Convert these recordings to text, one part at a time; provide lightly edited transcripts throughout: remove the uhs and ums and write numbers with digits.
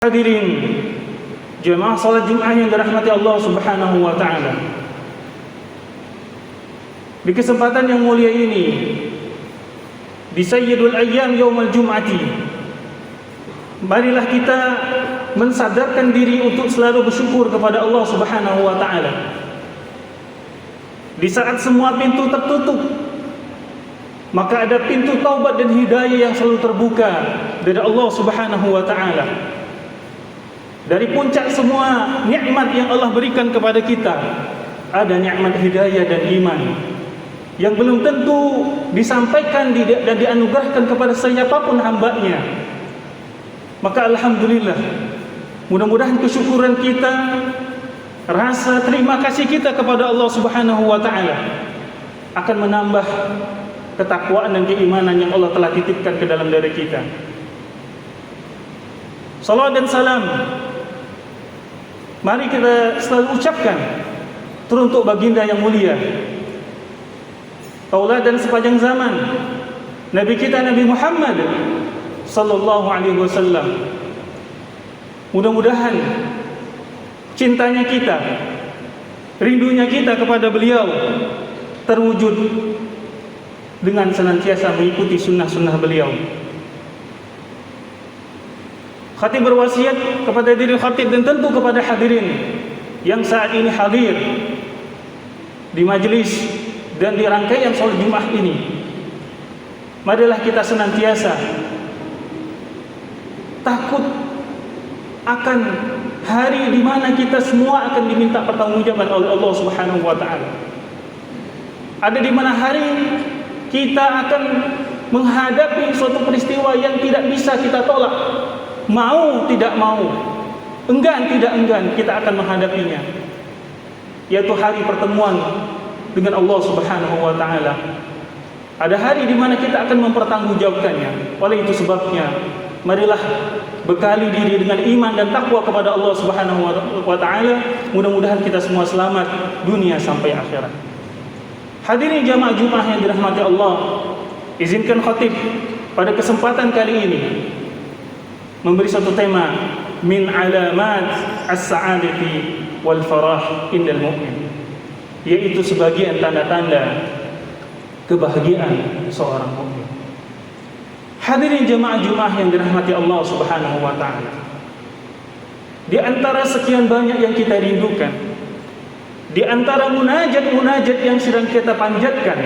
Hadirin jemaah salat Jumat yang dirahmati Allah Subhanahu wa taala. Di kesempatan yang mulia ini, di Sayyidul Ayyam Yaumul Jum'ati, marilah kita mensadarkan diri untuk selalu bersyukur kepada Allah Subhanahu wa taala. Di saat semua pintu tertutup, maka ada pintu taubat dan hidayah yang selalu terbuka dari Allah Subhanahu wa taala. Dari puncak semua nikmat yang Allah berikan kepada kita, ada nikmat hidayah dan iman yang belum tentu disampaikan dan dianugerahkan kepada siapapun hambanya. Maka alhamdulillah, mudah-mudahan kesyukuran kita, rasa terima kasih kita kepada Allah Subhanahu wa taala akan menambah ketakwaan dan keimanan yang Allah telah titipkan ke dalam diri kita. Salawat dan salam mari kita selalu ucapkan teruntuk baginda yang mulia, tauladan sepanjang zaman, Nabi kita Nabi Muhammad sallallahu alaihi wasallam. Mudah-mudahan cintanya kita, rindunya kita kepada beliau terwujud dengan senantiasa mengikuti sunnah-sunnah beliau. Khatib berwasiat kepada diri khatib dan tentu kepada hadirin yang saat ini hadir di majlis dan di rangkaian salat Jumat ini. Marilah kita senantiasa takut akan hari di mana kita semua akan diminta pertanggungjawaban oleh Allah Subhanahu wa taala. Ada di mana hari kita akan menghadapi suatu peristiwa yang tidak bisa kita tolak. Mau tidak mau, enggan tidak enggan, kita akan menghadapinya, yaitu hari pertemuan dengan Allah Subhanahu wa taala. Ada hari di mana kita akan mempertanggungjawabkannya. Oleh itu sebabnya, marilah bekali diri dengan iman dan takwa kepada Allah Subhanahu wa taala. Mudah-mudahan kita semua selamat dunia sampai akhirat. Hadirin jamaah Jumat yang dirahmati Allah, izinkan khatib pada kesempatan kali ini memberi satu tema, min alamat as-sa'adati wal farah indal mu'min, yaitu sebagian tanda-tanda kebahagiaan seorang mukmin. Hadirin jemaah Jumat yang dirahmati Allah Subhanahu wa taala, di antara sekian banyak yang kita rindukan, di antara munajat-munajat yang sedang kita panjatkan,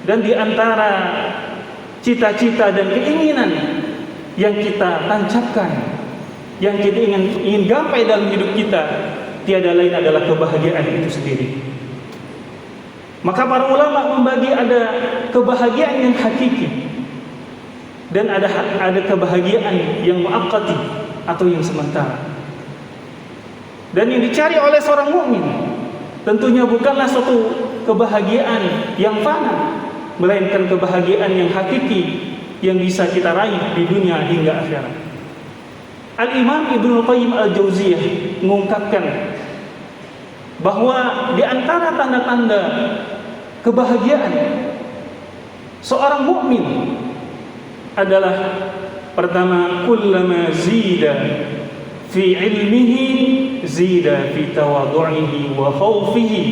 dan di antara cita-cita dan keinginan yang kita tancapkan, yang kita ingin gapai dalam hidup kita, tiada lain adalah kebahagiaan itu sendiri. Maka para ulama membagi ada kebahagiaan yang hakiki dan ada kebahagiaan yang muaqqati atau yang sementara. Dan yang dicari oleh seorang mukmin tentunya bukanlah suatu kebahagiaan yang fana, melainkan kebahagiaan yang hakiki yang bisa kita raih di dunia hingga akhirat. Al-Imam Ibnu Qayyim Al-Jauziyah mengungkapkan bahwa di antara tanda-tanda kebahagiaan seorang mukmin adalah pertama, kullama zida fi ilmihi zida fi tawadhu'ihi wa khawfihi,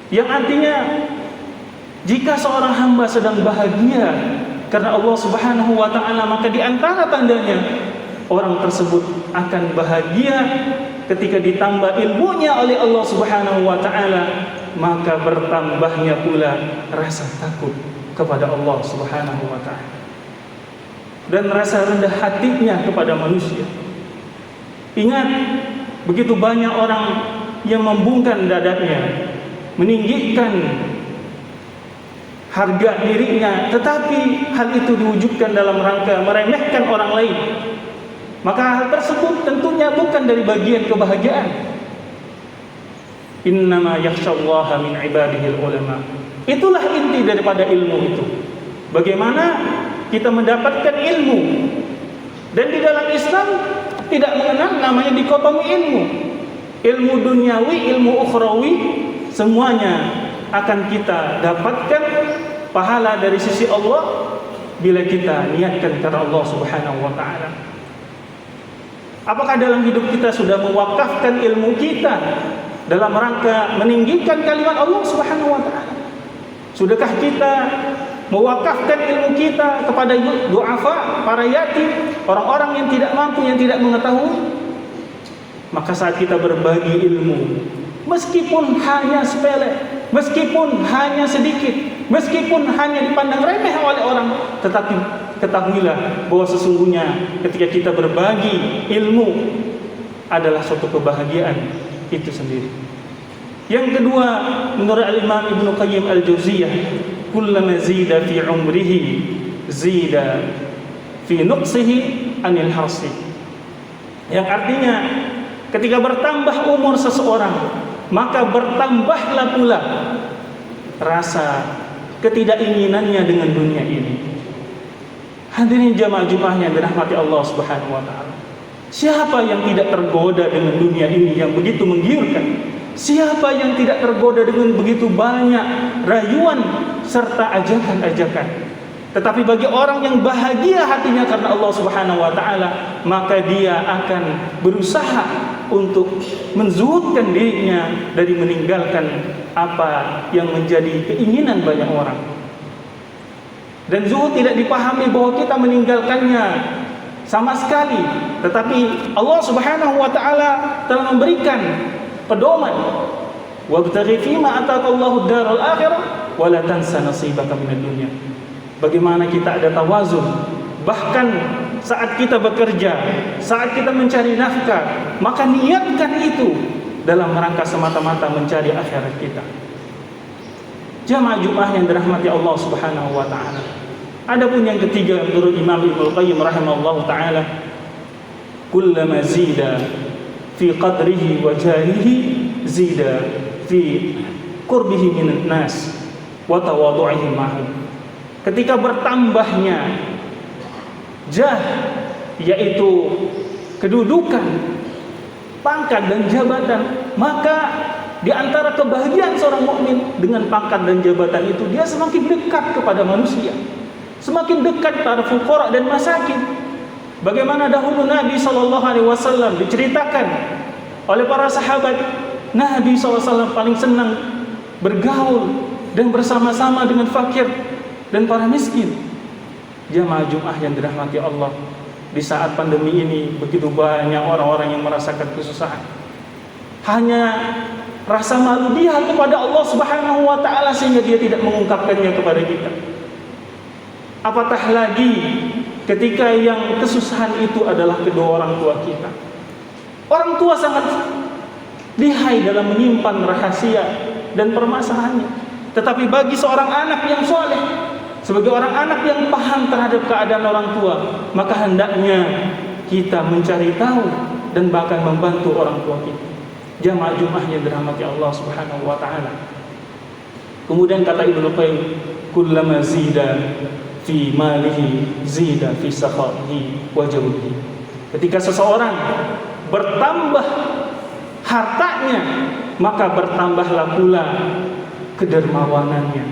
yang artinya jika seorang hamba sedang bahagia karena Allah Subhanahu wa taala, maka di antara tandanya orang tersebut akan bahagia ketika ditambah ilmunya oleh Allah Subhanahu wa taala, maka bertambahnya pula rasa takut kepada Allah Subhanahu wa taala dan rasa rendah hatinya kepada manusia. Ingat, begitu banyak orang yang membungkam dadanya, meninggikan harga dirinya, tetapi hal itu diwujudkan dalam rangka meremehkan orang lain, maka hal tersebut tentunya bukan dari bagian kebahagiaan. Innama yakhshallaha min ibadihil ulama. Itulah inti daripada ilmu itu. Bagaimana kita mendapatkan ilmu. Dan di dalam Islam tidak mengenal namanya dikotomi ilmu. Ilmu duniawi, ilmu ukhrawi, semuanya akan kita dapatkan pahala dari sisi Allah bila kita niatkan karena Allah Subhanahu wa taala. Apakah dalam hidup kita sudah mewakafkan ilmu kita dalam rangka meninggikan kalimat Allah Subhanahu wa taala? Sudahkah kita mewakafkan ilmu kita kepada du'afa, para yatim, orang-orang yang tidak mampu, yang tidak mengetahui? Maka saat kita berbagi ilmu, meskipun hanya sepele, meskipun hanya sedikit, meskipun hanya dipandang remeh oleh orang, tetapi ketahuilah bahwa sesungguhnya ketika kita berbagi ilmu adalah suatu kebahagiaan itu sendiri. Yang kedua, menurut Al-Imam Ibnu Qayyim Al-Jauziyah, kullama zida fi umrihi zida fi nuqsihi anil harsi. Yang artinya ketika bertambah umur seseorang, maka bertambahlah pula rasa ketidakinginannya dengan dunia ini. Hadirin jamaah Jumat yang dirahmati Allah Subhanahu wa taala. Siapa yang tidak tergoda dengan dunia ini yang begitu menggiurkan? Siapa yang tidak tergoda dengan begitu banyak rayuan serta ajakan-ajakan? Tetapi bagi orang yang bahagia hatinya karena Allah Subhanahu wa taala, maka dia akan berusaha untuk menzuhudkan dirinya dari meninggalkan apa yang menjadi keinginan banyak orang. Dan zuhud tidak dipahami bahwa kita meninggalkannya sama sekali, tetapi Allah Subhanahu wa taala telah memberikan pedoman, wabtaghi fima ataqallahu ad-darul akhirah wa la tansa nasibaka minad dunya. Bagaimana kita ada tawazun, bahkan saat kita bekerja, saat kita mencari nafkah, maka niatkan itu dalam rangka semata-mata mencari akhirat kita. Jamaah Jumat yang dirahmati Allah Subhanahu wa taala. Adapun yang ketiga menurut Imam Ibnu Qayyim rahimahullahu taala, kullama zida fi qadrihi wa jarihi zida fi qurbihi minan nas wa tawadhu'ihi ma'hum. Ketika bertambahnya jah, yaitu kedudukan, pangkat dan jabatan, maka di antara kebahagiaan seorang mukmin dengan pangkat dan jabatan itu, dia semakin dekat kepada manusia, semakin dekat para fuqara dan masakin. Bagaimana dahulu Nabi SAW diceritakan oleh para sahabat, Nabi SAW paling senang bergaul dan bersama-sama dengan fakir dan para miskin. Jamaah Jumat yang dirahmati Allah, di saat pandemi ini begitu banyak orang-orang yang merasakan kesusahan. Hanya rasa malu dia kepada Allah Subhanahu wa taala sehingga dia tidak mengungkapkannya kepada kita. Apatah lagi ketika yang kesusahan itu adalah kedua orang tua kita. Orang tua sangat lihai dalam menyimpan rahasia dan permasalahannya. Tetapi bagi seorang anak yang soleh, sebagai orang anak yang paham terhadap keadaan orang tua, maka hendaknya kita mencari tahu dan bahkan membantu orang tua kita. Jamaah Jumat yang dirahmati Allah Subhanahu wa taala. Kemudian kata Ibnu Qayyim, kullama zida fi malihi zida fi sakhaihi wa jawdihi. Ketika seseorang bertambah hartanya, maka bertambahlah pula kedermawanannya.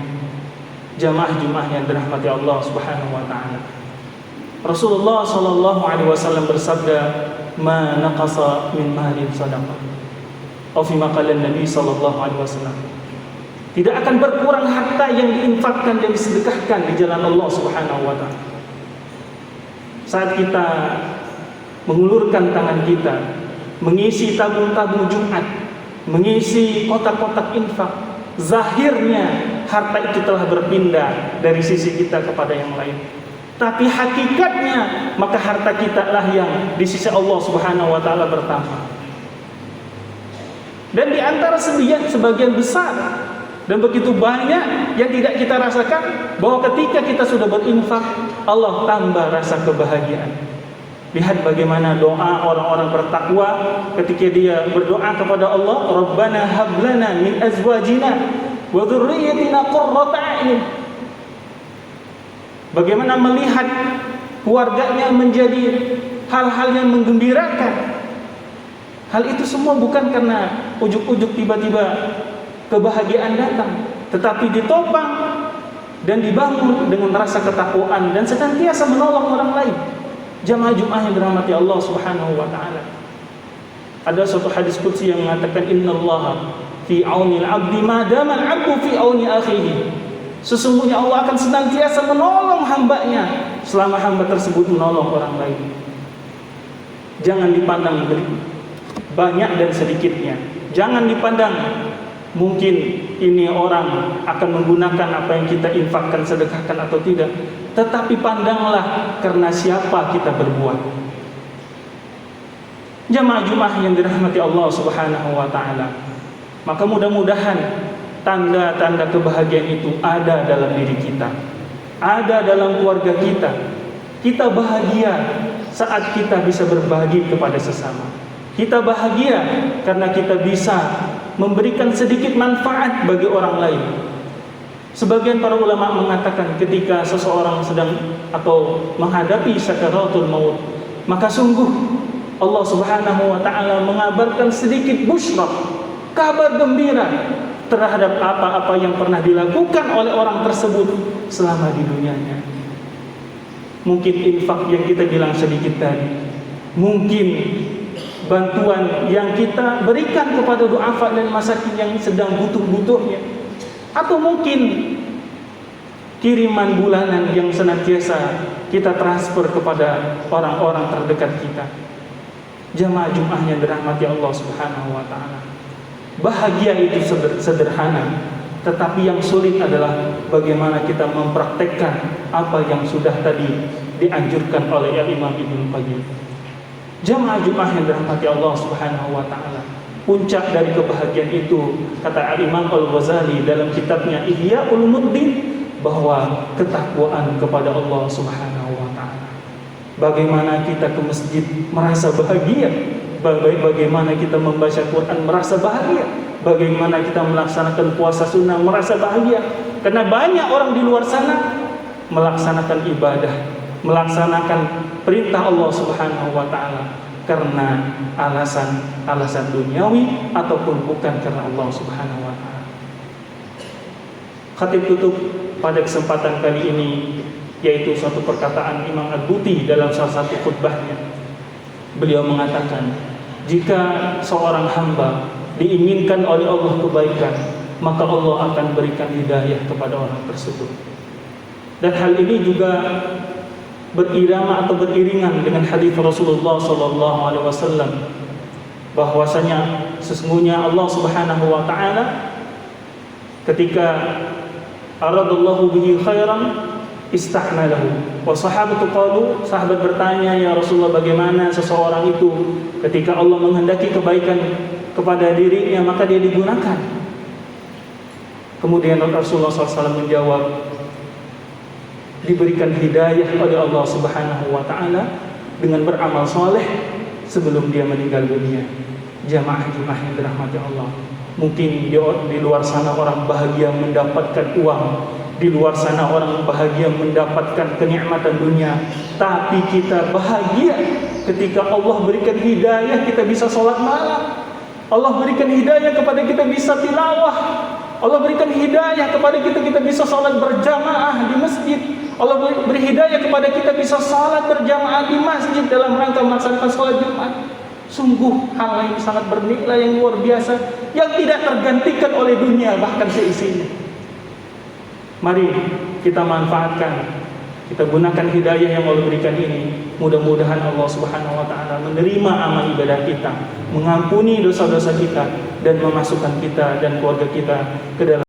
Jamaah Jumat yang dirahmati Allah Subhanahu wa taala. Rasulullah sallallahu alaihi wasallam bersabda, "Ma naqasa min malin sadaqah." Atau fi maqalan Nabi sallallahu alaihi wasallam, tidak akan berkurang harta yang diinfakkan dan disedekahkan di jalan Allah Subhanahu wa taala. Saat kita mengulurkan tangan kita, mengisi tabung-tabung Jumat, mengisi kotak-kotak infak, zahirnya harta itu telah berpindah dari sisi kita kepada yang lain. Tapi hakikatnya maka harta kita lah yang di sisi Allah Subhanahu wa taala bertambah. Dan di antara sebagian besar dan begitu banyak yang tidak kita rasakan, bahwa ketika kita sudah berinfak, Allah tambah rasa kebahagiaan. Lihat bagaimana doa orang-orang bertakwa ketika dia berdoa kepada Allah, Rabbana hablana min azwajina wa dzurriyyatina qurrata a'yun. Bagaimana melihat keluarganya menjadi hal-hal yang menggembirakan. Hal itu semua bukan karena ujuk-ujuk tiba-tiba kebahagiaan datang, tetapi ditopang dan dibangun dengan rasa ketakwaan dan senantiasa menolong orang lain. Jamaah Jumat yang dirahmati Allah Subhanahu wa taala. Ada suatu hadis qudsi yang mengatakan innallaha fi aunil 'abdi ma dama al-'abdu fi auni akhihi. Sesungguhnya Allah akan senantiasa menolong hambanya selama hamba tersebut menolong orang lain. Jangan dipandang banyak dan sedikitnya. Jangan dipandang mungkin ini orang akan menggunakan apa yang kita infakkan, sedekahkan atau tidak. Tetapi pandanglah karena siapa kita berbuat. Jamaah Jumat yang dirahmati Allah Subhanahu wa taala. Maka mudah-mudahan tanda-tanda kebahagiaan itu ada dalam diri kita, ada dalam keluarga kita. Kita bahagia saat kita bisa berbagi kepada sesama. Kita bahagia karena kita bisa memberikan sedikit manfaat bagi orang lain. Sebagian para ulama mengatakan ketika seseorang sedang atau menghadapi sakaratul maut, maka sungguh Allah Subhanahu wa taala mengabarkan sedikit busyra, kabar gembira terhadap apa-apa yang pernah dilakukan oleh orang tersebut selama di dunianya. Mungkin infak yang kita bilang sedikit tadi, mungkin bantuan yang kita berikan kepada du'afa dan masakin yang sedang butuh-butuhnya, atau mungkin kiriman bulanan yang senantiasa kita transfer kepada orang-orang terdekat kita. Jamaah Jumat yang dirahmati Allah Subhanahu wa taala. Bahagia itu sederhana, tetapi yang sulit adalah bagaimana kita mempraktekkan apa yang sudah tadi dianjurkan oleh Imam Ibnu Qayyim. Jamaah Jumat yang dirahmati Allah Subhanahu wa taala. Puncak dari kebahagiaan itu, kata Imam Al-Ghazali dalam kitabnya Ihya Ulumuddin, bahwa ketakwaan kepada Allah Subhanahu wa taala. Bagaimana kita ke masjid merasa bahagia, bagaimana kita membaca Quran merasa bahagia, bagaimana kita melaksanakan puasa sunnah merasa bahagia. Karena banyak orang di luar sana melaksanakan ibadah, melaksanakan perintah Allah Subhanahu wa taala karena alasan duniawi ataupun bukan karena Allah Subhanahu wa taala. Khatib tutup pada kesempatan kali ini yaitu suatu perkataan Imam Ad-Duti dalam salah satu khutbahnya. Beliau mengatakan, jika seorang hamba diinginkan oleh Allah kebaikan, maka Allah akan berikan hidayah kepada orang tersebut. Dan hal ini juga berirama atau beriringan dengan hadis Rasulullah SAW, bahwasanya sesungguhnya Allah Subhanahu wa taala ketika aradallahu bihi khairan istahmalahu wa sahabatu qalu, sahabat bertanya, ya Rasulullah, bagaimana seseorang itu ketika Allah menghendaki kebaikan kepada dirinya maka dia digunakan. Kemudian Rasulullah SAW menjawab, diberikan hidayah oleh Allah Subhanahu wa taala dengan beramal soleh sebelum dia meninggal dunia. Jamaah Jumat yang dirahmati Allah, mungkin di luar sana orang bahagia mendapatkan uang, di luar sana orang bahagia mendapatkan kenikmatan dunia, tapi kita bahagia ketika Allah berikan hidayah kita bisa sholat malam, Allah berikan hidayah kepada kita bisa tilawah, Allah berikan hidayah kepada kita bisa sholat berjamaah di masjid, Allah beri hidayah kepada kita bisa sholat berjamaah di masjid dalam rangka melaksanakan sholat Jumat. Sungguh hal yang sangat bernilai, yang luar biasa, yang tidak tergantikan oleh dunia bahkan seisinya. Mari kita manfaatkan, kita gunakan hidayah yang Allah berikan ini. Mudah-mudahan Allah Subhanahu wa taala menerima amal ibadah kita, mengampuni dosa-dosa kita, dan memasukkan kita dan keluarga kita ke dalam